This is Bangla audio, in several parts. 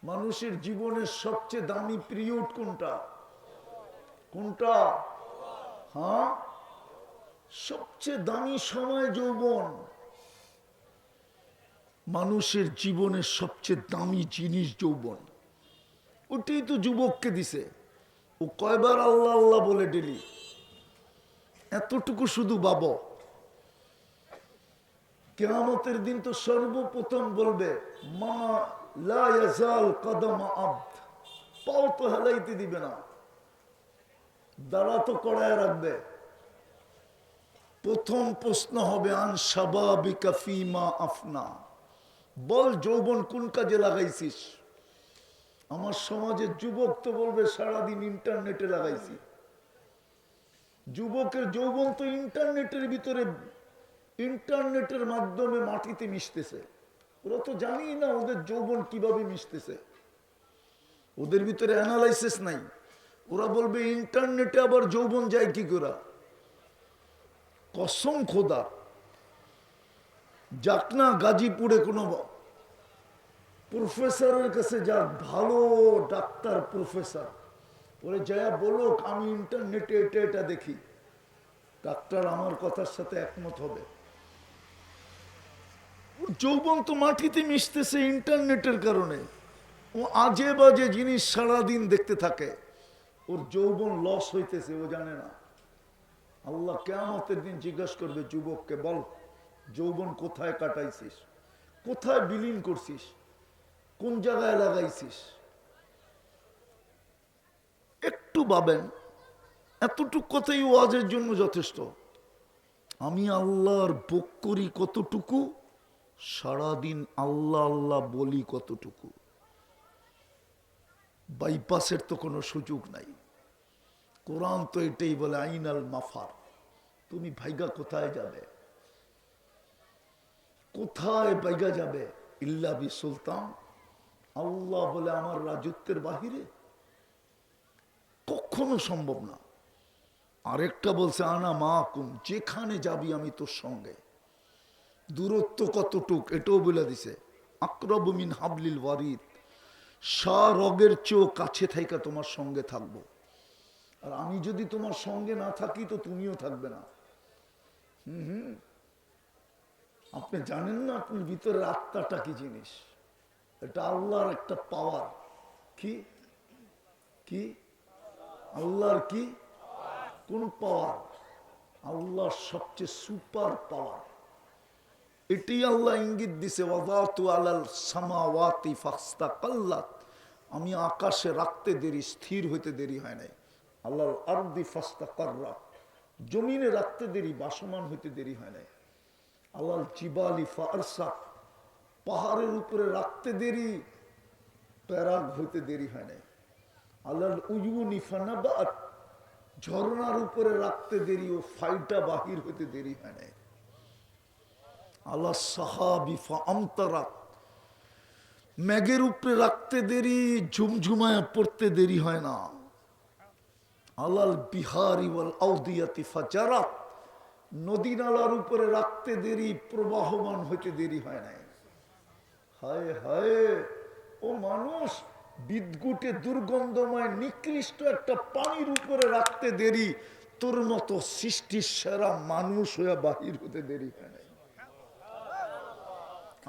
মানুষের জীবনের সবচেয়ে দামি পিরিয়ড কোনটা? কোনটা? হ্যাঁ, সবচেয়ে দামি সময় যৌবন। মানুষের জীবনের সবচেয়ে দামি জিনিস যৌবন। ওটাই তো যুবককে দিছে। ও কয়বার আল্লাহ আল্লাহ বলে ডেলি, এতটুকু শুধু বাবা। কিয়ামতের দিন তো সর্বপ্রথম বলবে মা লা ইয়াজাল কদম আব্দ, পাও তো হেলাইতে দিবে না, দাঁড়া তো কড়ায় রাখবে। প্রথম প্রশ্ন হবে আন শাবাবিকা ফীমা আফনা, বল যৌবন কোন কাজে লাগাইছিস। আমার সমাজের যুবক তো বলবে সারাদিন ইন্টারনেটে লাগাইছি। যুবকের যৌবন তো ইন্টারনেটের ভিতরে, ইন্টারনেটের মাধ্যমে মাটিতে মিশতেছে। ওরা তো জানি না ওদের যৌবন কিভাবে মিশতেছে, ওদের ভিতরে অ্যানালাইসিস নাই। ওরা বলবে ইন্টারনেটে আবার যৌবন যায় কি করে। কসম খোদা, যাক না গাজীপুরে কোনো প্রফেসরের কাছে, যাক ভালো ডাক্তার প্রফেসর, ওরে যায়া বলো আমি ইন্টারনেটে এটা এটা দেখি, ডাক্তার আমার কথার সাথে একমত হবে। যৌবন তো মাটিতে মিশতেছে ইন্টারনেটের কারণে। ও আজে বাজে জিনিস সারাদিন দেখতে থাকে, ওর যৌবন লস হইতেছে, ও জানে না। আল্লাহ কিয়ামতের দিন জিজ্ঞাসা করবে যুবককে, বল যৌবন কোথায় কাটাইছিস, কোথায় বিলীন করছিস, কোন জায়গায় লাগাইছিস। একটু ভাবেন, এতটুকু কথাই ওয়াজের জন্য যথেষ্ট। আমি আল্লাহর ভোগ করি কতটুকু, সারাদিন আল্লাহ আল্লাহ বলি কতটুকু। বাইপাসের তো কোনো সুযোগ নাই। কোরআন তো এটাই বলে আইনাল মাফার, তুমি ভাইগা কোথায় যাবে, কোথায় ভাইগা যাবে। ইল্লা বি সুলতান, আল্লাহ বলে আমার রাজত্বের বাহিরে কখনো সম্ভব না। আরেকটা বলছে আনা মাকুম, যেখানে যাবি আমি তোর সঙ্গে। দূরত্ব কতটুক এটাও বলে দিছে, আকরাবু মিন হাবলিল ওয়ারিদ, রগের চেয়েও কাছে থাইকা তোমার সঙ্গে থাকবো। আর আমি যদি তোমার সঙ্গে না থাকি তো তুমিও থাকবে না। আপনি জানেন না আপনার ভিতরের আত্মাটা কি জিনিস। এটা আল্লাহর একটা পাওয়ার। কি কি আল্লাহর কি কোন পাওয়ার? আল্লাহর সবচেয়ে সুপার পাওয়ার। এটি আল্লাহ ইঙ্গিত দিছে, ওয়াদাতু আলাল সামাওয়াতি ফাস্তাকাল্লাত, আমি আকাশে রাখতে দেরি, স্থির হইতে দেরি হয় নাই। আল্লাহর আরদি ফাস্তাকাররাত, জমিনে রাখতে দেরি, বাসমান হইতে দেরি হয় নাই। আল্লাহর জিবালি ফারসাত, পাহাড়ের উপরে রাখতে দেরি, প্যারাগ হইতে দেরি হয় নাই। আল্লাহর উয়ুনি ফানাবাত, ঝর্ণার উপরে রাখতে দেরি, ও ফাইটা বাহির হইতে দেরি হয় নাই। আল্লাহ সাহাবি ফামতারাত, মেঘের উপরে রাখতে দেরি, ঝুমঝুমায় পড়তে দেরি হয় না। আলাল বিহারি ওয়াল আউদিয়াতি ফাজারাত, নদী নালার উপরে রাখতে দেরি, প্রবাহমান হইতে দেরি হয় নাই। হায় হায়, ও মানুষ, বিদ্যুটে দুর্গন্ধময় নিকৃষ্ট একটা পানির উপরে রাখতে দেরি, তোর মতো সৃষ্টির সেরা মানুষ হয়ে বাহির হতে দেরি হয় নাই।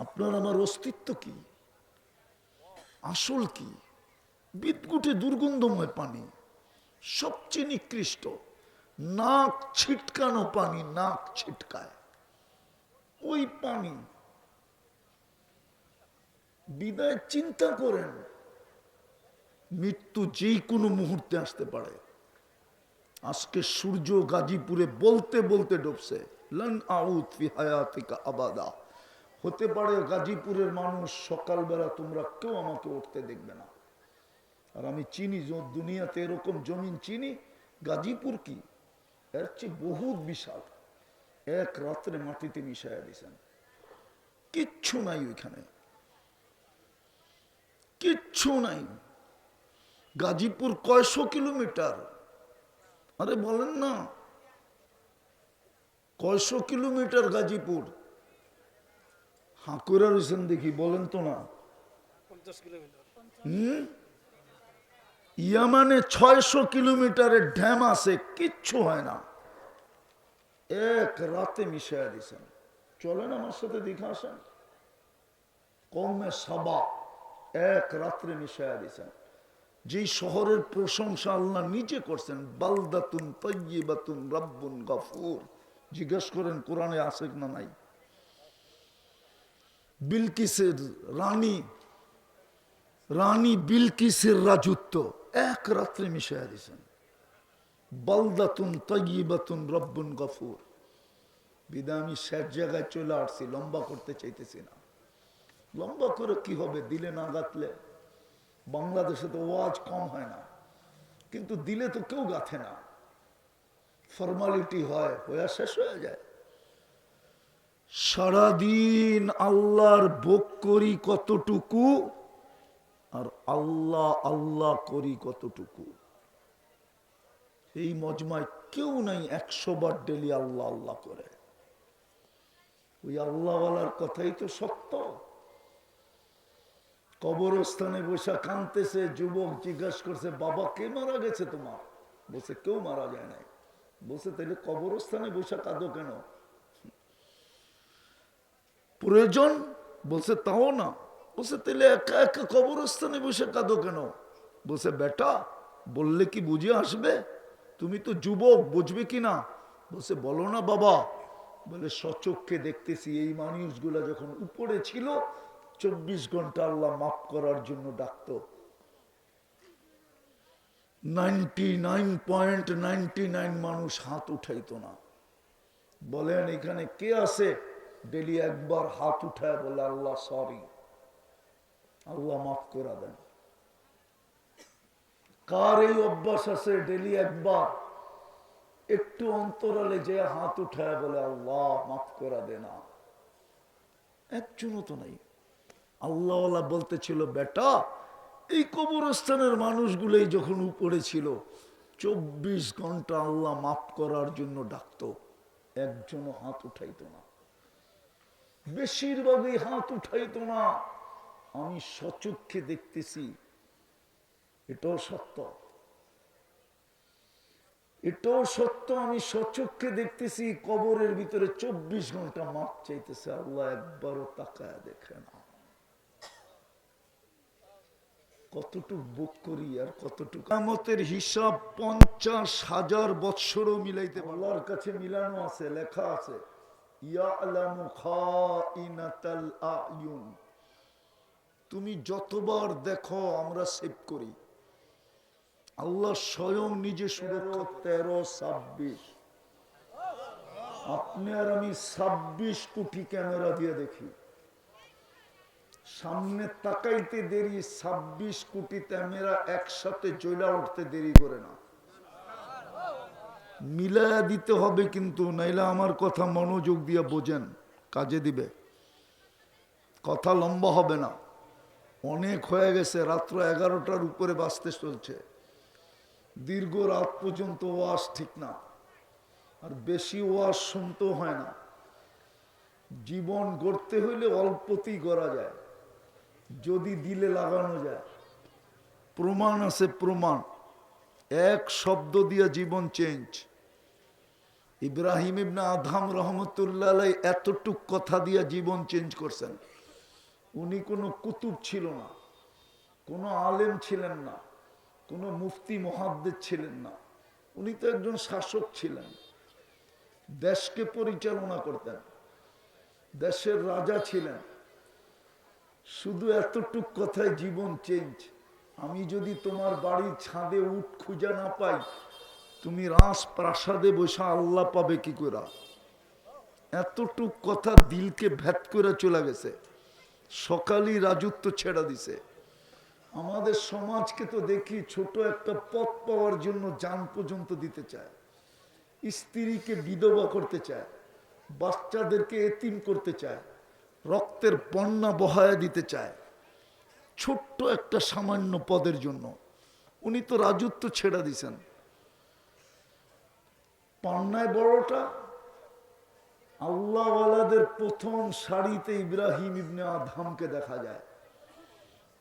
আপনার আমার অস্তিত্ব কি, আসল কি? বিদ্যুটে দুর্গন্ধময় পানি, সবচেয়ে নিকৃষ্ট, নাক ছিটকানো পানি, নাক ছিটকায় ওই পানি। বিদায় চিন্তা করেন, মৃত্যু যেই কোনো মুহূর্তে আসতে পারে। আজকে সূর্য গাজীপুরে বলতে বলতে ডুবছে, লান আউদ ফি হায়াতিকা আবাদা। হতে পারে গাজীপুরের মানুষ সকালবেলা তোমরা কেউ আমাকে উঠতে দেখবে না। আর আমি চিনি, দুনিয়াতে এরকম জমিন চিনি, গাজীপুর কি এর চেয়ে বহুত বিশাল। এক রাত্রে মাটিতে মিশাইয়া দিয়েছেন, কিচ্ছু নাই ওইখানে, কিচ্ছু নাই। গাজীপুর কয়শো কিলোমিটার? আরে বলেন না, কয়শো কিলোমিটার গাজীপুর? হাঁ করে রয়েছেন দেখি, বলেন তো না। ইয়ামানে 600 কিলোমিটারের ড্যাম আছে, কিচ্ছু হয় না, এক রাতে মিশাইয়া দিছেন। চলেন আমার সাথে দেখে আসেন। কওমে সাবা এক রাত্রে মিশাইয়া দিছেন। যেই শহরের প্রশংসা আল্লাহ নিজে করছেন, বালদাতুন তাইয়্যিবাতুন রাব্বুন গফুর। জিজ্ঞেস করেন কোরআনে আছে না নাই। বিলকিসের রানী বিলকিসের রাজত্ব এক রাত্রে মিশাইয়া দিছেন। বালদাতুন তাইয়্যিবাতুন রাব্বুন গফুর। বিদায় আমি শেষ জায়গায় চলে আসছি, লম্বা করতে চাইতেছি না। লম্বা করে কি হবে, দিলে না গাঁথলে। বাংলাদেশে তো ওয়াজ কম হয় না, কিন্তু দিলে তো কেউ গাঁথে না, ফর্মালিটি হয়, হয়ে শেষ হয়ে যায়। সারাদিন আল্লাহর ভোগ করি কতটুকু, আর আল্লাহ আল্লাহ করি কতটুকু। এই মজমায় কেউ নাই 100 বার ডেলি আল্লাহ আল্লাহ করে। ওই আল্লাহওয়ালার কথাই তো সত্য। কবরস্থানে বসে কাঁদতেছে, যুবক জিজ্ঞাসা করছে, বাবা কে মারা গেছে তোমার? বলছে কেউ মারা যায় নাই। বলছে তাহলে কবরস্থানে বসে কাঁদো কেন? প্রয়োজন? বলছে তাও না। বলছে তাহলে একা একা কবরস্থানে বসে কাঁদো কেন? বলছে বেটা বললে কি বুঝে আসবে? তুমি তো যুবক, বুঝবে কি না? বলছে বলো না বাবা। বলে সচক্ষে দেখতেছি এই মানুষগুলা যখন উপরে ছিল 24 ঘন্টা আল্লাহ মাফ করার জন্য ডাকতো। 99.99 মানুষ হাত উঠাইতো না। বলেন এখানে কে আছে ডেলি একবার হাত উঠায় বলে আল্লাহ সরি, আল্লাহ মাফ করে দেন? কার এই অভ্যাস আছে ডেলি একবার একটু অন্তরালে যে হাত উঠায় বলে আল্লাহ মাফ করে দে না? একজনও তো নাই। আল্লাহওয়ালা বলতেছিল বেটা এই কবরস্থানের মানুষগুলোই যখন উপরে ছিল 24 ঘন্টা আল্লাহ মাফ করার জন্য ডাকতো, একজনও হাত উঠাইতো না। বেশিরভাগই হাত উঠাইতো না। আমি সচক্ষে দেখতেছি, এটাও সত্য, এটাও সত্য। আমি সচক্ষে দেখতেছি কবরের ভিতরে 24 ঘন্টা মাফ চাইতেছে, আল্লাহ একবারও তাকায় দেখে না। কতটুকু বুক করি আর কতটুকু কিয়ামতের হিসাব 50,000 বৎসরও মিলাইতে আল্লাহর কাছে মিলানো আছে, লেখা আছে ইয়ালামু খাইনাতাল আয়ুন। তুমি যতবার দেখো আমরা সেভ করি। আল্লাহ স্বয়ং নিজে সুরক্ষা। 13-26 আপনি আর আমি 26 কোটি ক্যামেরা দিয়ে দেখি। সামনে তাকাইতে দেরি, 26 কোটি ক্যামেরা একসাথে জ্বলা উঠতে দেরি করে না। মিলায়া দিতে হবে কিন্তু, নাইলে আমার কথা মনোযোগ দিয়ে বোঝেন, কাজে দিবে। কথা লম্বা হবে না, অনেক হয়ে গেছে। রাত্র 11টার উপরে বাঁচতে চলছে। দীর্ঘ রাত পর্যন্ত ওয়াজ ঠিক না, আর বেশি ওয়াজ শুনতেও হয় না। জীবন গড়তে হইলে অল্পতেই গড়া যায়, যদি দিলে লাগানো যায়। প্রমাণ আছে, প্রমাণ। এক শব্দ দিয়ে জীবন চেঞ্জ। ইব্রাহিম ইবনে আদহাম রহমতুল্লাহ আলাইহি এতটুক কথা দিয়ে জীবন চেঞ্জ করছেন। উনি কোনো কুতুব ছিল না, কোনো আলেম ছিলেন না, কোনো মুফতি মুহাদ্দিস ছিলেন না। উনি তো একজন শাসক ছিলেন, দেশকে পরিচালনা করতেন, দেশের রাজা ছিলেন। শুধু এতটুক কথায় জীবন চেঞ্জ। আমি যদি তোমার বাড়ির ছাদে উঠ খুঁজে না পাই, তুমি রাস প্রাসাদে বসে আল্লাহ পাবে কি করে? এতটুক কথা দিলকে ভেদ করে চলে গেছে। সকালই রাজত্ব ছেড়ে দিছে। আমাদের সমাজকে তো দেখি ছোট একটা পথ পাওয়ার জন্য জান পর্যন্ত দিতে চায়, স্ত্রীকে বিধবা করতে চায়, বাচ্চাদেরকে এতিম করতে চায়, রক্তের বন্যা বহায়া দিতে চায়, ছোট্ট একটা সামান্য পদের জন্য। উনি তো রাজত্ব ছেড়ে দিছেন। পান্নায় বড়টা আল্লাহওয়ালাদের প্রথম সারিতে ইব্রাহিম ইবনে আদহামকে দেখা যায়।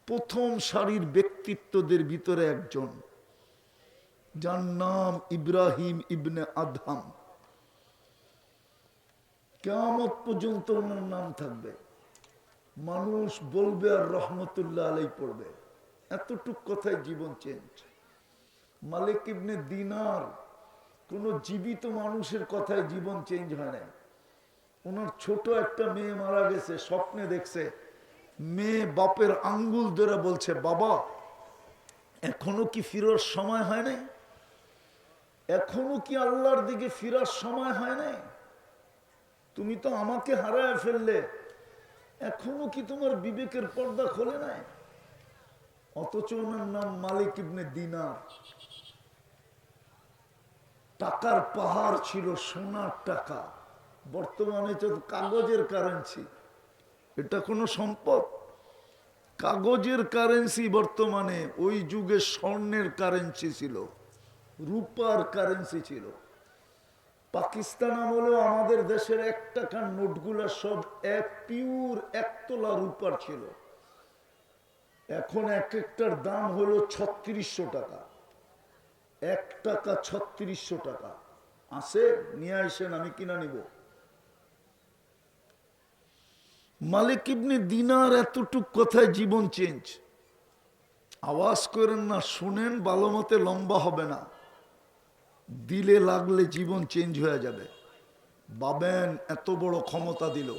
প্রথম সারির ব্যক্তিত্বদের ভিতরে একজন, যার নাম ইব্রাহিম ইবনে আদহাম। কিয়ামত পর্যন্ত ওনার নাম থাকবে, মানুষ বলবে আর রহমতুল্লাহ আলাই পড়বে। এতটুক কথায় জীবন চেঞ্জ। মালিক ইবনে দিনার কোন জীবিত মানুষের কথায় জীবন চেঞ্জ হয় না। ওনার ছোট একটা মেয়ে মারা গেছে, স্বপ্নে দেখছে মেয়ে বাপের আঙ্গুল ধরে বলছে, বাবা এখনো কি ফিরার সময় হয় নাই? এখনো কি আল্লাহর দিকে ফিরার সময় হয় নাই? তুমি তো আমাকে হারায় ফেললে, এখনো কি তোমার বিবেকের পর্দা খোলে নাই? অথচ ওনার নাম মালিক ইবনে দিনার। টাকার পাহাড় ছিল, সোনার টাকা। বর্তমানে তো কাগজের কারেন্সি। এটা কোনো সম্পদ? কাগজের কারেন্সি বর্তমানে, ওই যুগে স্বর্ণের কারেন্সি ছিল, রূপার কারেন্সি ছিল। পাকিস্তান আমলেও আমাদের দেশের 1 টাকার নোটগুলা সব পিওর 1 তোলা রূপার ছিল। এখন এক একটার দাম হলো 3600 টাকা। 1 টাকা 3600 টাকা। আছে, নিয়ে আসেন, আমি কিনা নিব। মালিক ইবনে দিনার এতটুক কথায় জীবন চেঞ্জ। আওয়াজ করেন না, শুনেন, ভালো মতে লম্বা হবে না, দিলে লাগলে জীবন চেঞ্জ হয়ে যাবে। ভাবেন এত বড় ক্ষমতা দিল,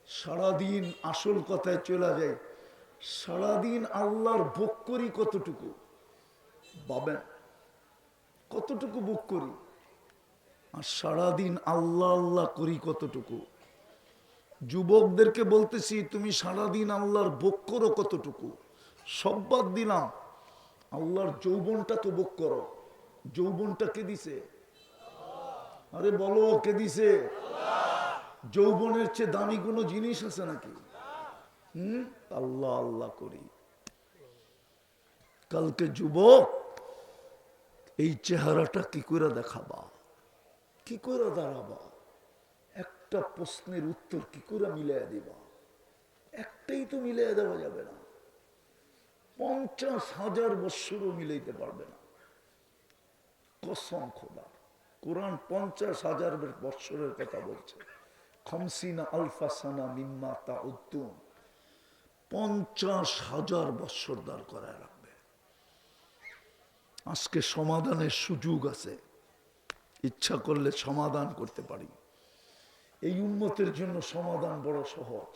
সারাদিন আসল কথায় চলে যায়, সারাদিন আল্লাহর ভোগ করি কতটুকু? ভাবেন কতটুকু ভোগ করি, আর সারাদিন আল্লাহ আল্লাহ করি কতটুকু? যুবকদেরকে বলতেছি, তুমি সারাদিন আল্লাহর ভোগ করো কতটুকু? সব বাদ দিলাম, আল্লাহর যৌবনটা তো ভোগ করো। যৌবনটা কে দিছে? আরে বলো, কে দিছে? যৌবনের চেয়ে দামি কোনো জিনিস আছে নাকি? আল্লাহ আল্লাহ করি। কালকে যুবক এই চেহারাটা কি করে দেখাবা, কি করে দাঁড়াবা? একটা প্রশ্নের উত্তর কি করে মিলাই দিবা? একটাই তো মিলাই দেওয়া যাবে না, 50,000 বৎসরও মিলাইতে পারবে না। কসম খোদা, কোরআন 50,000 বৎসরের কথা বলছে। 50 আলফা সানা মিম্মা তাউদ্দুন, 50,000 বৎসর দাঁড় করায় রাখবে। আজকে সমাধানের সুযোগ আছে, ইচ্ছা করলে সমাধান করতে পারি। এই উম্মতের জন্য সমাধান বড় সহজ,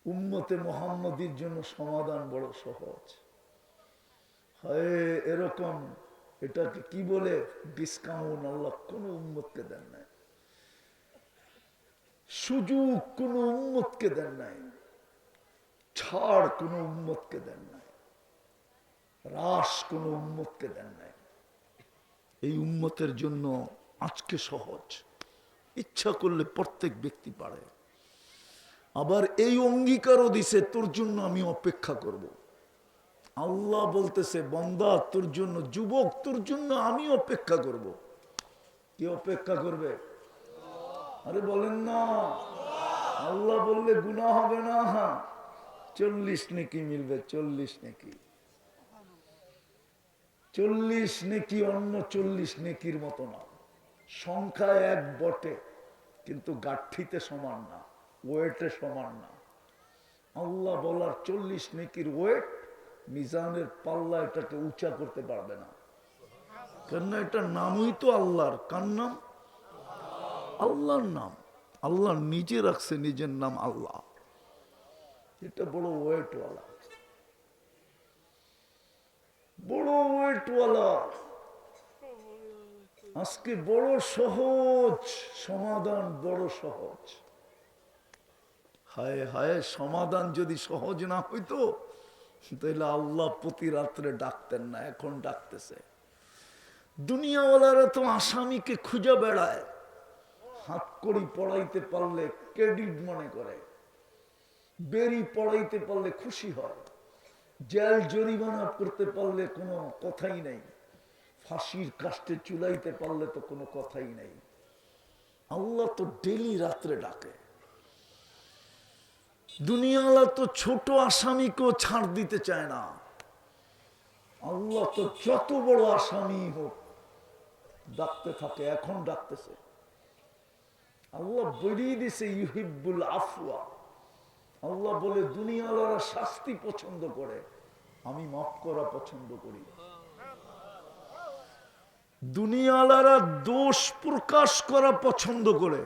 উম্মতে মুহাম্মদীর জন্য সমাধান বড় সহজ। হয় এরকম, এটাকে কি বলে, ডিসকাউন্ট আল্লাহ কোন উম্মতকে দেন নাই, সুযোগ কোন উম্মতকে দেন নাই, ছাড় কোন উম্মতকে দেন নাই, হ্রাস কোন উম্মতকে দেন নাই। এই উম্মতের জন্য আজকে সহজ, ইচ্ছা করলে প্রত্যেক ব্যক্তি পারে। আবার এই অঙ্গীকারও দিছে, তোর জন্য আমি অপেক্ষা করব। আল্লাহ বলতেছে, বান্দা তোর জন্য, যুবক তোর জন্য আমি অপেক্ষা করব। কি অপেক্ষা করবে? আরে বলেন না, আল্লাহ বললে গুনাহ হবে না। 40 নেকি মিলবে, 40 নেকি। 40 নেকি অন্য 40 নেকির মতো না। সংখ্যায় এক বটে, কিন্তু গাঠিতে সমান না, ওয়েটে সমান না। আল্লাহ বলার 40 নেকির ওয়েট মিজানের পাল্লা এটাকে উঁচা করতে পারবে না। কেননা এটা নামই তো আল্লাহর। কার নাম? আল্লাহর নাম। আল্লাহ নিজে রাখছে নিজের নাম আল্লাহ। এটা বড় ওয়েটওয়ালা, বড় ওয়েটওয়ালা। আজকে বড় সহজ সমাধান, বড় সহজ। হায় হায়, সমাধান যদি সহজ না হইতো তাহলে আল্লাহ প্রতি রাত্রে ডাকতেন না, এখন ডাকতেছে। দুনিয়াওয়ালারা তো আসামিকে খুঁজে বেড়ায়, হাত কড়ি পড়াইতে পারলে ক্রেডিট মনে করে, বেরি পড়াইতে পারলে খুশি হয়, জেল জরিমানা করতে পারলে কোনো কথাই নেই, ফাঁসির কাস্টে চুলাইতে পারলে তো কোনো কথাই নেই। আল্লাহ তো ডেলি রাত্রে ডাকে। দুনিয়াওয়ালা তো ছোট আসামিকেও ছাড় দিতে চায় না। আল্লাহ তো যত বড় আসামি হোক ডাকতে থাকে, এখন ডাকতেছে। আল্লাহ বেরিয়ে দিছে ইউহিব্বুল আফওয়া। আল্লাহ বলে দুনিয়াওয়ালারা শাস্তি পছন্দ করে, আমি মাফ করা পছন্দ করি। দুনিয়াওয়ালারা দোষ প্রকাশ করা পছন্দ করে,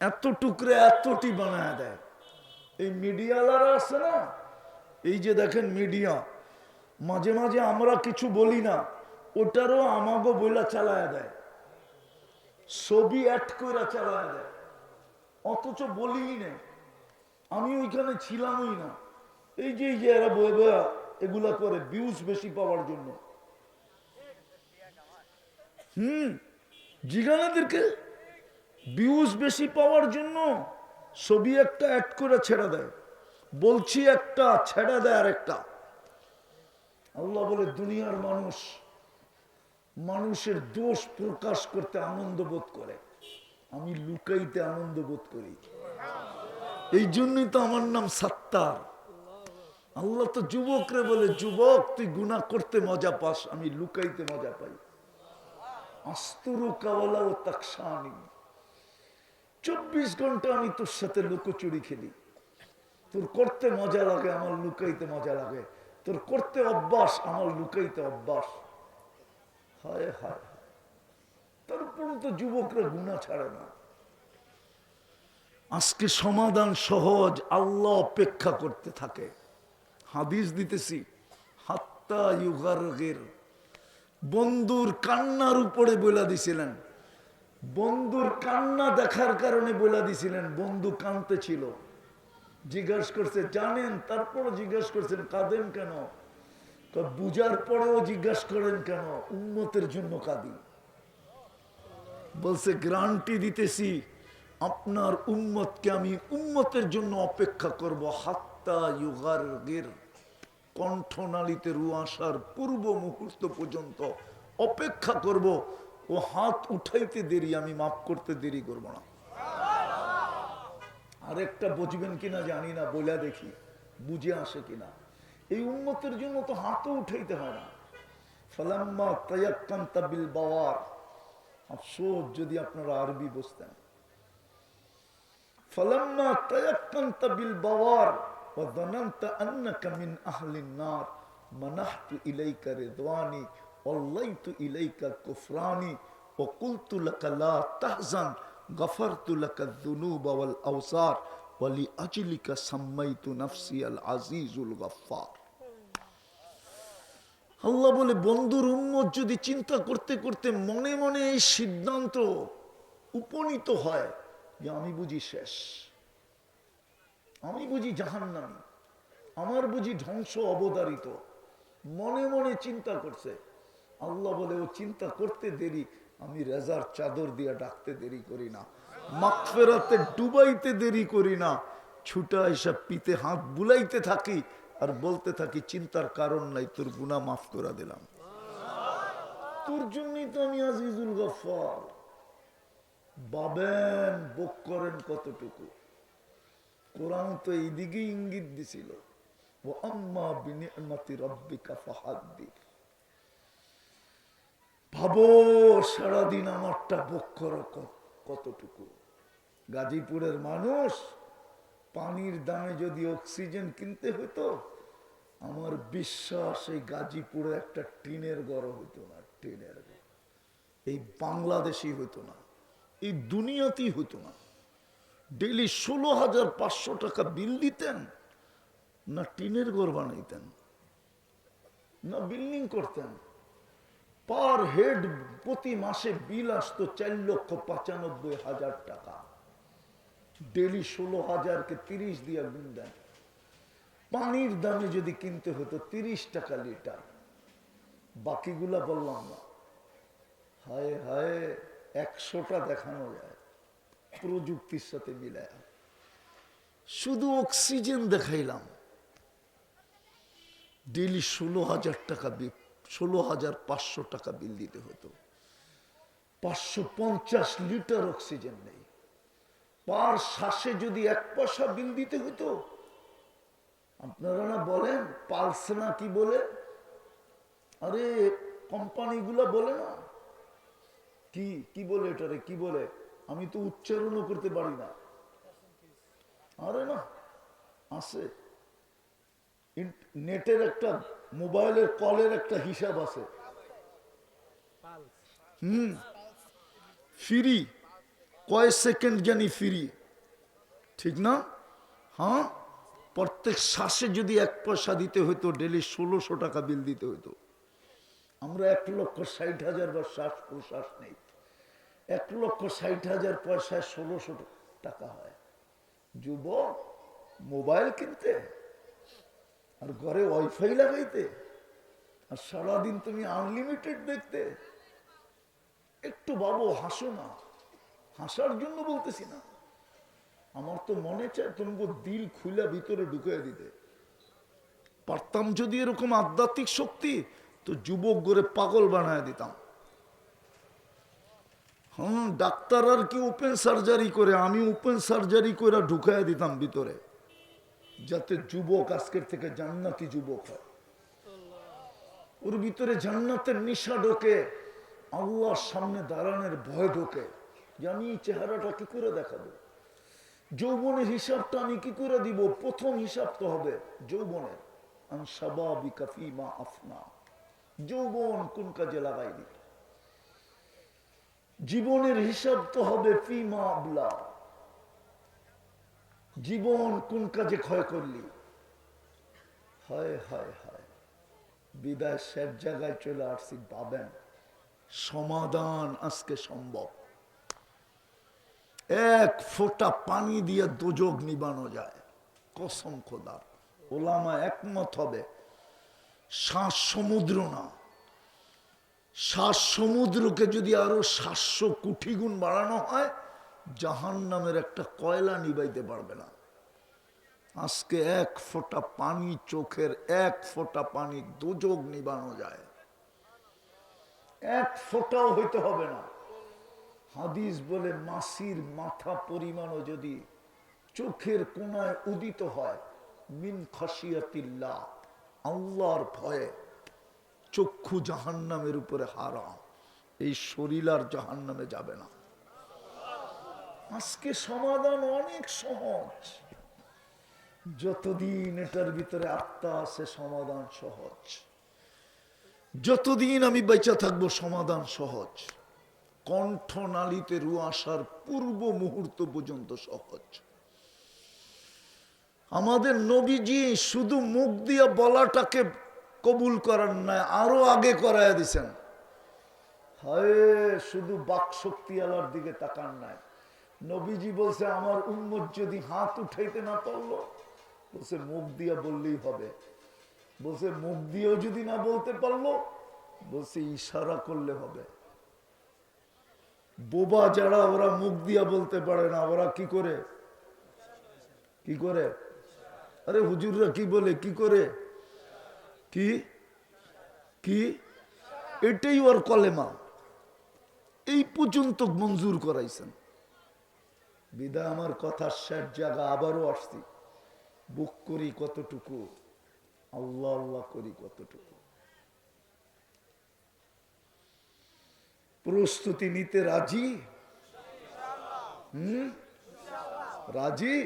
এত টুকরে এতটি বানায় দেয়। এই মিডিয়াওয়ালারা আছে না, এই যে দেখেন মিডিয়া, মাঝে মাঝে আমরা কিছু বলি না, ওটারও আমাগো বইলা চালায় দেয়, ছবি অ্যাড করে চালায় দেয়, অথচ বলিই না, আমি ওইখানে ছিলামই না। এই যে এরা বয়ে বয়া এগুলা করে ভিউজ বেশি পাওয়ার জন্য। জিগানাদেরকে ভিউজ বেশি পাওয়ার জন্য ছবি একটা অ্যাড করে ছেড়ে দেয়, বলছি একটা ছেড়ে দেয় আর একটা। আল্লাহ বলে দুনিয়ার মানুষ মানুষের দোষ প্রকাশ করতে আনন্দ বোধ করে, আমি লুকাইতে আনন্দ বোধ করি। এই জন্যই তো আমার নাম সাত্তার। আল্লাহ তো যুবকরে বলে, যুবক তুই গুনাহ করতে মজা পাস, আমি লুকাইতে মজা পাই। আস্তুরু কাওয়ালা ও তাকসানি, 24 ঘন্টা আমি তোর সাথে লুকোচুরি খেলি। তোর করতে মজা লাগে, আমার লুকাইতে মজা লাগে। তোর করতে অভ্যাস, আমার লুকাইতে অভ্যাস। হায় হায়, তারপরে তো যুবকরা গুনাহ ছাড়ে না। আজকে সমাধান সহজ, আল্লাহ অপেক্ষা করতে থাকে। হাদিস দিতেছি, হাত্তা ইউগারগির, বন্ধুর কান্নার উপরে বলে দিছিলেন, বন্ধুর কান্না দেখার কারণে বলে দিছিলেন। বন্ধু কাঁদতে ছিল, জিজ্ঞাসা করছে জানেন, তারপরে জিজ্ঞাসা করছেন কাঁদেন কেন? বুঝার পরেও জিজ্ঞাসা করেন কেন? উম্মতের জন্য কাঁদি। বলছে গ্যারান্টি দিতেছি আপনার উম্মতকে আমি উম্মতের জন্য অপেক্ষা করব, হাত্তা ইউগারগির, কণ্ঠনালীতে রু আসার পূর্ব মুহূর্ত পর্যন্ত অপেক্ষা করব। ও হাত উঠাইতে দেরি, আমি মাফ করতে দেরি করব না। আরেকটা বুঝবেন কিনা জানি না, বলে দেখি বুঝে আসে কিনা। এই উম্মতের জন্য তো হাতও উঠাইতে হয় না। ফালাম্মা তায়াক্কানতা বিল বাওয়ার, আফসোস যদি আপনারা আরবি বুঝতেন। ফালাম্মা তায়াক্কানতা বিল বাওয়ার ওয়া যানানতা আন্নাকা মিন আহলিন নার মানাহতু ইলাইকা রিদওয়ানি ওয়াল্লাইতু ইলাইকা কুফরানি ওয়া কুলতু লাকা লা তাহজান গাফারতু লাকা যুনুবা ওয়াল আওসার ওয়া লিআজলিকা সাম্মাইতু নাফসি আল আজিজুল গাফফার। আল্লাহ বলে বন্ধুর উম্মত যদি চিন্তা করতে করতে মনে মনে এই সিদ্ধান্ত উপনীত হয় যে আমি বুঝি শেষ, আমি বুঝি জাহান্নামী, আমার বুঝি ধ্বংস অবধারিত, মনে মনে চিন্তা করছে, আল্লাহ বলে ও চিন্তা করতে দেরি, আমি রেজার চাদর দিয়ে ডাকতে দেরি করি না, মাগফিরাতে ডুবাইতে দেরি করি না, ছুটা এসব পিতে হাত বুলাইতে থাকি আর বলতে থাকি চিন্তার কারণ নাই, তোর গুনাহ মাফ করে দিলাম। তোর জন্যই তো আমি আজিজুল গফফার। ভাবেন বক করেন কতটুকু। কোরআন তো এইদিকে ইঙ্গিত দিছিল, ওয়া আম্মা বিনি'মাতি রাব্বিকা ফাহাদ্দিস। ভাবো সারাদিন আমারটা বক করো কতটুকু। গাজীপুরের মানুষ, পানির দামে যদি অক্সিজেন কিনতে হতো, আমার বিশ্বাস এই গাজীপুরে একটা টিনের ঘর হইতো না, টিনের ঘর। এই বাংলাদেশি হইতো না, এই দুনিয়াতেই হইতো না। ডেইলি 16,500 টাকা বিল দিতেন, না টিনের ঘর বানাইতেন, না বিল্ডিং করতেন। পার হেড প্রতি মাসে বিল আসতো 4,95,000 টাকা। ডেইলি 16,000-কে 30 দিয়ে গুণ দেন। পানির দামে যদি কিনতে হতো 30 টাকা লিটার, বাকিগুলা বললাম না। হায় হায়, 100টা দেখানো যায় প্রযুক্তির সাথে মিলায়। শুধু অক্সিজেন দেখাইলাম, ডেইলি 16,000 টাকা, 16,500 টাকা বিল দিতে হতো। 550 লিটার অক্সিজেন নেই, পার শ্বাসে যদি 1 পয়সা বিল দিতে হইতো, আপনারা না বলেন পালস না কি বলে, আরে কোম্পানিগুলো বলে না কি কি বলে, এটারে কি বলে, আমি তো উচ্চারণও করতে পারি না। আরে না আছে, নেটের একটা, মোবাইলের কলের একটা হিসাব আছে। ফ্রি, কয় সেকেন্ড জানি ফ্রি, ঠিক না? হ্যাঁ, প্রত্যেক শ্বাসে যদি 1 পয়সা দিতে হইতো, ডেলি 1600 টাকা বিল দিতে হইতো। আমরা 1,60,000 বার শ্বাস প্রশ্বাস নেই, 1,60,000 পয়সায় 1600 টাকা হয়। যুবক, মোবাইল কিনতে আর ঘরে ওয়াইফাই লাগাইতে আর সারাদিন তুমি আনলিমিটেড দেখতে, একটু বাবু হাসো না, হাসার জন্য বলতেছি না, আমার তো মনে চায় তোমাকে দিল খুলে ভিতরে ঢুকিয়ে দিতে পারতাম। যদি এরকম আধ্যাত্মিক শক্তি, তো যুবক গড়ে পাগল বানায় দিতাম। ডাক্তার আর কি ওপেন সার্জারি করে, আমি ওপেন সার্জারি করে ঢুকাইয়া দিতাম ভিতরে, যাতে যুবক আজকের থেকে জান্নাতি যুবক হয়। ওর ভিতরে জান্নাতের নিশা ঢোকে, আল্লাহর সামনে দাঁড়ানোর ভয় ঢোকে, যে আমি এই চেহারাটা কি করে দেখাবো, যৌবনের হিসাবটা আমি কি করে দিব। প্রথম হিসাব তো হবে যৌবনের, যৌবন কোন কাজে লাগাইনি, জীবনের হিসাব তো হবে ফিমা আবলা, জীবন কোন কাজে ক্ষয় করলি। হায় হায় হায়, বিদায় শেষ জায়গায় চলে আসছি। পাবেন সমাধান আজকে সম্ভব। 1 ফোঁটা পানি দিয়ে দোজক নিবানো যায়, কসম খোদার। ওলামা একমত হবে, 7 সমুদ্র না, 7 সমুদ্রকে যদি আরো 700 কোটি গুণ বাড়ানো হয়, জাহান্নামের একটা কয়লা নিবাইতে পারবে না। আজকে 1 ফোঁটা পানি, চোখের 1 ফোঁটা পানি দোজক নিবানো যায়, 1 ফোঁটাও হইতে হবে না। হাদিস বলে মাসির মাথা পরিমাণও যদি চোখের কোনায় উদিত হয়, মিন খাশিয়াতিল্লাহ, আল্লাহর ভয়ে, চক্ষু জাহান্নামের উপরে হারাম, এই শরীর আর জাহান্নামে যাবে না। আজকে সমাধান অনেক সহজ, যতদিন এটার ভিতরে আত্মা আছে সমাধান সহজ। যতদিন আমি বেঁচে থাকবো সমাধান সহজ, কণ্ঠনালীতে রু আসার পূর্ব মুহূর্ত পর্যন্ত সহজ। আমাদের নবীজি শুধু মুখ দিয়ে বলাটাকে কবুল করার নাই, আরো আগে করাইয়া দিছেন। হায়, শুধু বাক শক্তি আলার দিকে তাকান নাই। নবীজি বলছে আমার উম্মত যদি হাত উঠাইতে না পারলো, বলছে মুখ দিয়া বললেই হবে। বলছে মুখ দিয়েও যদি না বলতে পারলো, বলছে ইশারা করলে হবে। বোবা যারা, ওরা মুখ দিয়া বলতে পারে না, ওরা কি করে, কি করে? আরে হুজুররা কি বলে, কি করে, কি কি, এটাই ওর কলেমা, এই পর্যন্ত মঞ্জুর করাইছেন। বিদায় আমার কথা শেষ জায়গা, আবারও আসছি। বুক করি কতটুকু, আল্লাহ আল্লাহ করি কতটুকু। প্রস্তুতি নিতে রাজি? রাজি?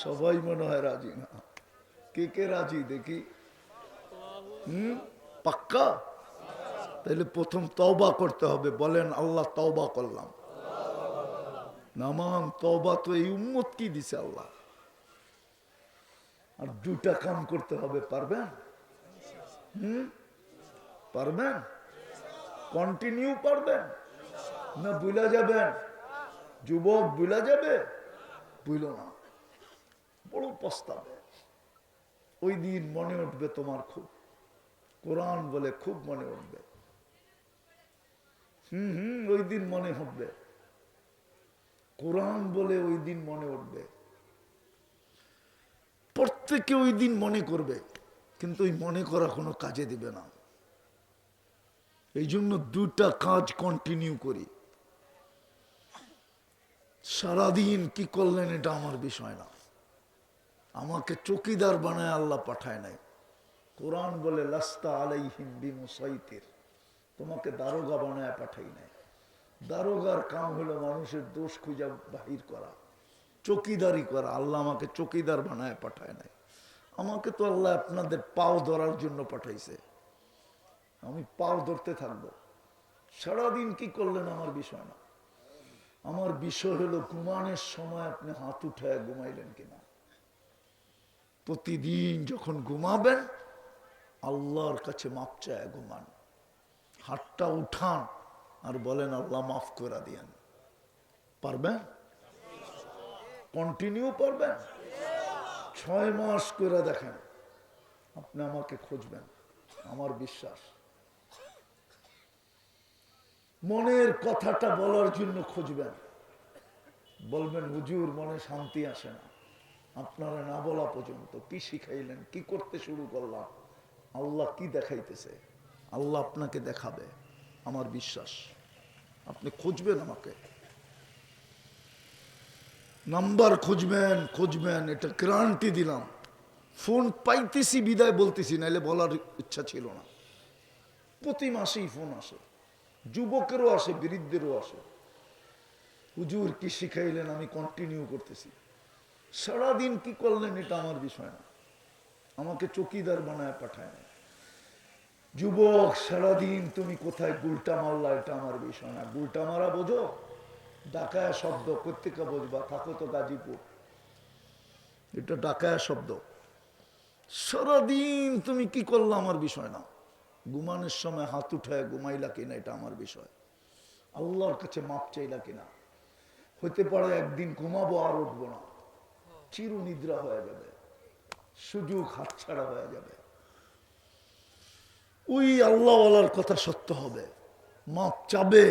সবাই মনে হয় রাজি না। কে কে রাজি দেখি? পাক্কা? তাহলে প্রথম তওবা করতে হবে। বলেন আল্লাহ তওবা করলাম। নামান তওবা তো এই উম্মত কি দিছে আল্লাহ। আর 2টা কাম করতে হবে, পারবেন? পারবেন? কন্টিনিউ পারবেন না ভুলা যাবেন? যুবক ভুলা যাবে? ভুলো না, বড় পস্তাবে। ওই দিন মনে উঠবে তোমার খুব, কোরআন বলে খুব মনে উঠবে। ওই দিন মনে হবে, কোরআন বলে ওই দিন মনে উঠবে। প্রত্যেকে ওই দিন মনে করবে, কিন্তু ওই মনে করা কোনো কাজে দিবে না। এই জন্য 2টা কাজ কন্টিনিউ করি। সারাদিন কি করলেন এটা আমার বিষয় না। আমাকে চৌকিদার বানায় আল্লাহ পাঠায় নাই। কোরআন বলে লাস্তা আলাইহিম বিমুসাইতির, তোমাকে দারোগা বানায় পাঠাই নাই। দারোগার কাম হলো মানুষের দোষ খুঁজা বাহির করা, চৌকিদারি করা। আল্লাহ আমাকে চৌকিদার বানায় পাঠায় নাই। আমাকে তো আল্লাহ আপনাদের পাও ধরার জন্য পাঠাইছে। আমি পাও ধরতে থাকবো। সারাদিন কি করলেন আমার বিষয় না। আমার বিষয় হলো ঘুমানোর সময় আপনি হাত উঠায় ঘুমাইলেন কিনা। প্রতিদিন যখন ঘুমাবেন আল্লাহর কাছে মাপ চায় ঘুমান। হাতটা উঠান আর বলেন আল্লাহ মাফ করে দিয়েন। পারবেন? কন্টিনিউ পারবেন? 6 মাস করে দেখেন, আপনি আমাকে খুঁজবেন, আমার বিশ্বাস। মনের কথাটা বলার জন্য খুঁজবেন। বলবেন হুজুর মনে শান্তি আসে না। আপনারা না বলা পর্যন্ত কি শিখাইলেন, কি করতে শুরু করলাম, আল্লাহ কি দেখাইতেছে, আল্লাহ আপনাকে দেখাবে, আমার বিশ্বাস। আপনি খুঁজবেন আমাকে, নাম্বার খুঁজবেন, খুঁজবেন, এটা গ্যারান্টি দিলাম। ফোন পাইতেছি বিদায় বলতেছি, নাইলে বলার ইচ্ছা ছিল না। প্রতি মাসেই ফোন আসে, যুবকেরও আসে, বৃদ্ধেরও আসে। হুজুর কি শিখাইলেন, আমি কন্টিনিউ করতেছি। সারাদিন কি করলেন এটা আমার বিষয় না। আমাকে চৌকিদার বানায় পাঠায় না। যুবক সারাদিন তুমি কোথায় গুলটা মারলা, এটা আমার বিষয় না। গুলটা মারা বোঝো? ডাকায়া শব্দ, কোথেকে বুঝবা? থাকো তো গাজীপুর, এটা ডাকায়া শব্দ। সারাদিন তুমি কি করলা আমার বিষয় না। ঘুমানোর সময় হাত উঠায় ঘুমাইলা কিনা এটা আমার বিষয়। আল্লাহর কাছে মাপ চাইলা কিনা। হতে পারে একদিন ঘুমাবো আর উঠবো না, চিরনিদ্রা হয়ে যাবে, সুযোগ হাতছাড়া হয়ে যাবে। ওই আল্লাহওয়ালার কথা সত্য হবে, মাপ চাবে।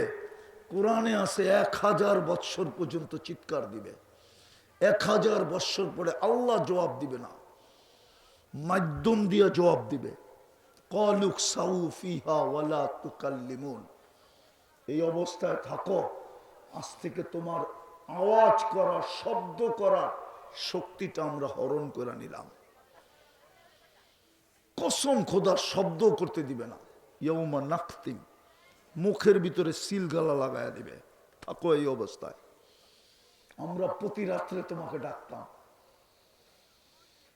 কোরআনে আছে 1000 বৎসর পর্যন্ত চিৎকার দিবে, 1000 বৎসর পরে আল্লাহ জবাব দিবে না, মাধ্যম দিয়ে জবাব দিবে। কলুক সাউ ফিহা ওয়ালা তুকাল্লিমুন, এই অবস্থায় থাকো, আজ থেকে তোমার আওয়াজ করা, শব্দ করা শক্তিটা আমরা হরণ করে নিলাম। কসম খোদার শব্দ করতে দিবে না। ইয়াউমা নাখতিম, মুখের ভিতরে সিলগালা লাগায়া দিবে। থাকো এই অবস্থায়। আমরা প্রতি রাত্রে তোমাকে ডাকতাম,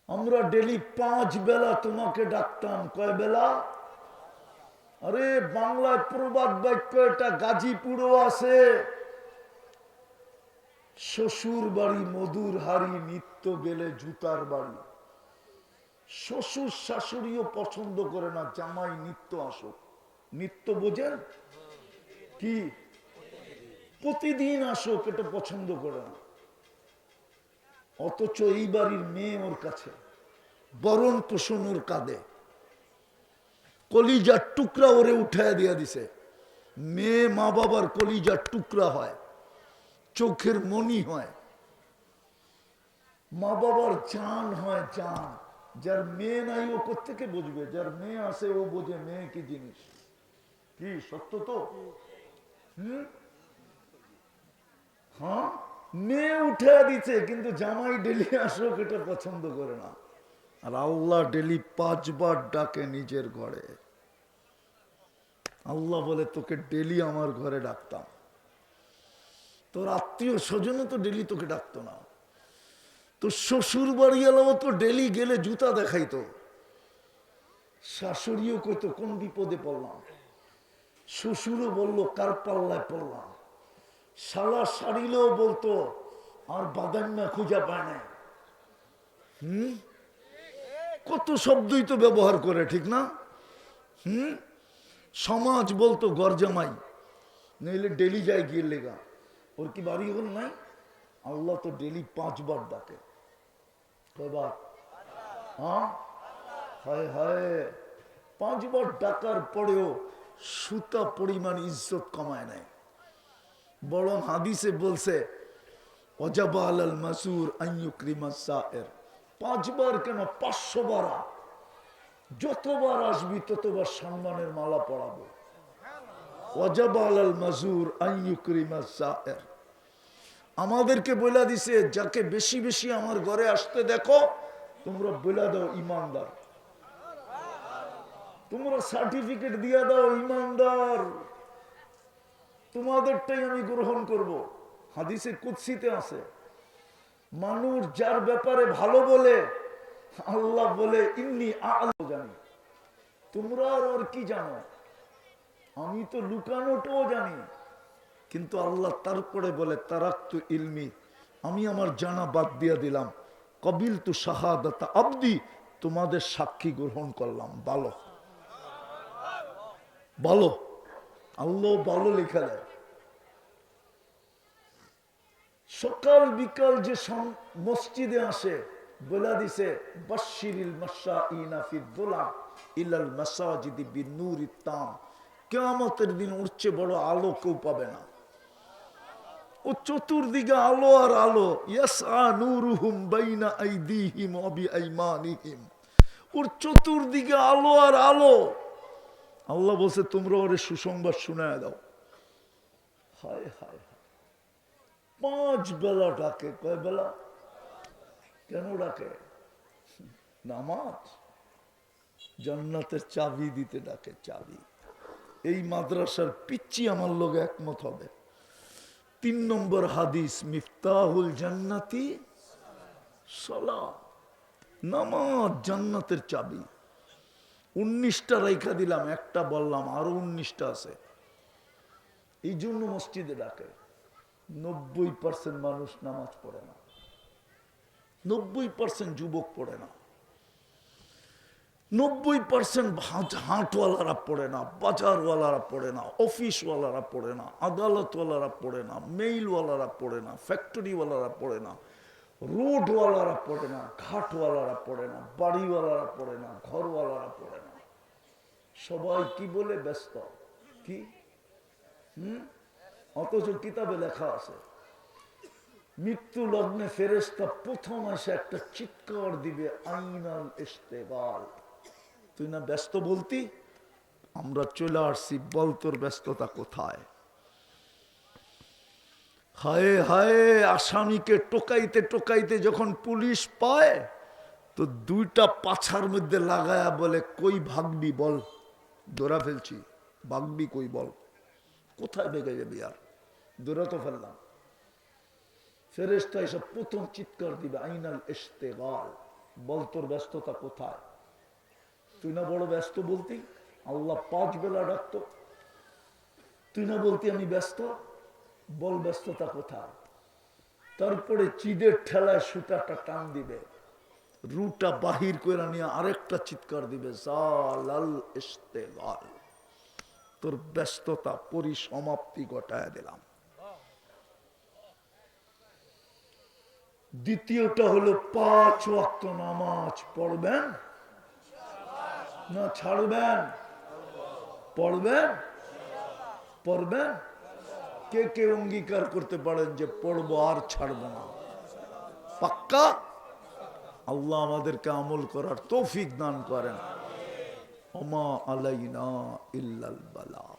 আমরা ডেলি 5 বেলা তোমাকে ডাকতাম। কয় বেলা? আরে বাংলায় প্রবাদ বাক্য এটা গাজীপুরও আছে, শ্বশুর বাড়ি মধুর হাড়ি, নিত্য গেলে জুতার বাড়ি। শ্বশুর শাশুড়িও পছন্দ করে না জামাই নিত্য আসুক। নিত্য বোঝেন কি? প্রতিদিন আসুক, এটা পছন্দ করে না। অথচ এই বাড়ির মেয়ে ওর কাছে, বরণ পোষণ ওর কাঁদে, কলিজার টুকরা ওরে উঠায় দিয়া দিছে। মেয়ে মা বাবার কলিজার টুকরা হয়, চোখের মনি হয়, মা বাবার জান হয়, জান। যার মেয়ে নাই ও কোত্থেকে বুঝবে? যার মেয়ে আছে ও বোঝে মেয়ে কি জিনিস। কি সত্য তো? হ্যাঁ, মেয়ে উঠে দিচ্ছে, কিন্তু জামাই ডেলি আসুক এটা পছন্দ করে না। আর আল্লাহ ডেলি 5 বার ডাকে নিজের ঘরে। আল্লাহ বলে তোকে ডেলি আমার ঘরে ডাকতাম। তোর আত্মীয় স্বজনও তো ডেলি তোকে ডাকতো না। তো শ্বশুর বাড়ি এলাও তো ডেলি গেলে জুতা দেখাইতো, শাশুড়িও কইতো কোন বিপদে পড়লাম, শ্বশুরও বললো কার পাল্লায় পড়লাম, শালা শাড়িলেও বলতো আর বাদান্না খুঁজা পায় না। কত শব্দই তো ব্যবহার করে, ঠিক না? সমাজ বলতো গরজামাই, নইলে ডেলি যায় গিয়ে লেগা। ওর কি বাড়ি হল নাই? আল্লাহ তো ডেলি 5 বার ডাকে। কয়বার? হ্যাঁ, হায় হায়, 5 বার ডাকার পরেও সুতা পরিমাণ ইজ্জত কমায় নাই। বরং হাদিসে বলছে ওয়াজাবা আলাল মাসুর আন ইউকরিমা সায়ের। 5 বার কেন, 500 বার। যতবার আসবি ততবার সম্মানের মালা পরাবো। ওয়াজাবা আলাল মাসুর আন ইউকরিমা সায়ের। আমাদেরকে বলে দিছে যাকে বেশি বেশি আমার ঘরে আসতে দেখো তোমরা বলে দাও ইমানদার, তোমরা সার্টিফিকেট দিয়ে দাও ইমানদার, তোমাদেরটাই আমি গ্রহণ করব। হাদিসে কুদসিতে আছে, মানুষ যার ব্যাপারে ভালো বলে আল্লাহ বলে ইন্নী আ'লামু, জানি। তোমরা আর কি জানো, আমি তো লুকানোটাও জানি। কিন্তু আল্লাহ তারপরে বলে তারাক্তু ইলমি, আমি আমার জানা বাদ দিয়ে দিলাম। কবিলতু শাহাদাতা আবদি, তোমাদের সাক্ষী গ্রহণ করলাম। ভালো ভালো, আল্লাহ ভালো লেখা দেয়। সকাল বিকাল যে মসজিদে আসে বলে দিছে বাশশিরিল মাশাইনা ফিদ-দুলাম ইলাল মাসাজিদি বিন-নূরিত তাম, কিয়ামতের দিন উঠছে বড় আলো কেউ পাবে না। ও চতুর্দিকে আলো আর আলো, ইয়াসআ নূরুহুম বাইনা আইদিহিম ওয়া বিআইমানিহিম, ওর চতুর্দিকে আলো আর আলো। আল্লাহ বলছে তোমরা ওরে সুসংবাদ শোনায় দাও। হায় হায়, 5 বেলা ডাকে। কয় বেলা? কেন ডাকে? নামাজ। জান্নাতের চাবি দিতে ডাকে, চাবি। এই মাদ্রাসার পিচ্চি আমার লোক একমত হবে। 3 নম্বর হাদিস, মিফতাহুল জান্নাতি সালাত, নামাজ জান্নাতের চাবি। 19টা রাইখা দিলাম, একটা বললাম, আরো 19টা আছে। এই জন্য মসজিদে ডাকে। 90% মানুষ নামাজ পড়ে না, 90% যুবক পড়ে না, 90% হাটওয়ালারা পড়ে না, বাজারওয়ালারা পড়ে না, অফিসওয়ালারা পড়ে না, আদালতওয়ালারা পড়ে না, মেইলওয়ালারা পড়ে না, ফ্যাক্টরিওয়ালারা পড়ে না, রোডওয়ালারা পড়ে না, ঘাটওয়ালারা পড়ে না, বাড়িওয়ালারা পড়ে না, ঘরওয়ালারা পড়ে না। সবাই কি বলে ব্যস্ত, কি অথচ কিতাবে লেখা আছে মৃত্যু লগ্নে ফেরেশতা প্রথম এসে একটা চিৎকার দিবে, আইনাল ইশতেগাল। তুই না ব্যস্ত বলতি, আমরা চলে আসছি, বল তোর ব্যস্ততা কোথায়। হায় হায়, আসামিকে টোকাইতে টোকাইতে যখন পুলিশ পায় তো 2টা পাছার মধ্যে লাগায়া বলে কই ভাগবি বল, ধরা ফেলছি, ভাগবি কই বল, কোথায় বেগে যাবি, আর ধরা তো ফেললাম। ফেরেশতা এসব প্রথম চিৎকার দিবে, আইনাল ইশতেগাল, বল তোর ব্যস্ততা কোথায়। তুই না বড় ব্যস্ত বলতি, আল্লাহ 5 বেলা ডাকতো, তুই না বলতি আমি ব্যস্ত, বল ব্যস্ততা কোথায়। তারপরে চিদের ঠেলায় সুতাটা টান দিবে, রুটা বাহির করে নিয়ে আরেকটা চিৎকার দিবে, জালাল ইশতেগাল, তোর ব্যস্ততা পরিসমাপ্তি ঘটায় দিলাম। দ্বিতীয়টা হলো 5 ওয়াক্ত নামাজ পড়বেন না ছাড়বেন? পড়বেন, পড়বেন। কে কে অঙ্গীকার করতে পারেন যে পড়বো আর ছাড়বো না? পাক্কা? আল্লাহ আমাদেরকে আমল করার তৌফিক দান করেন। ওমা আলাইনা ইল্লাল বালাগ।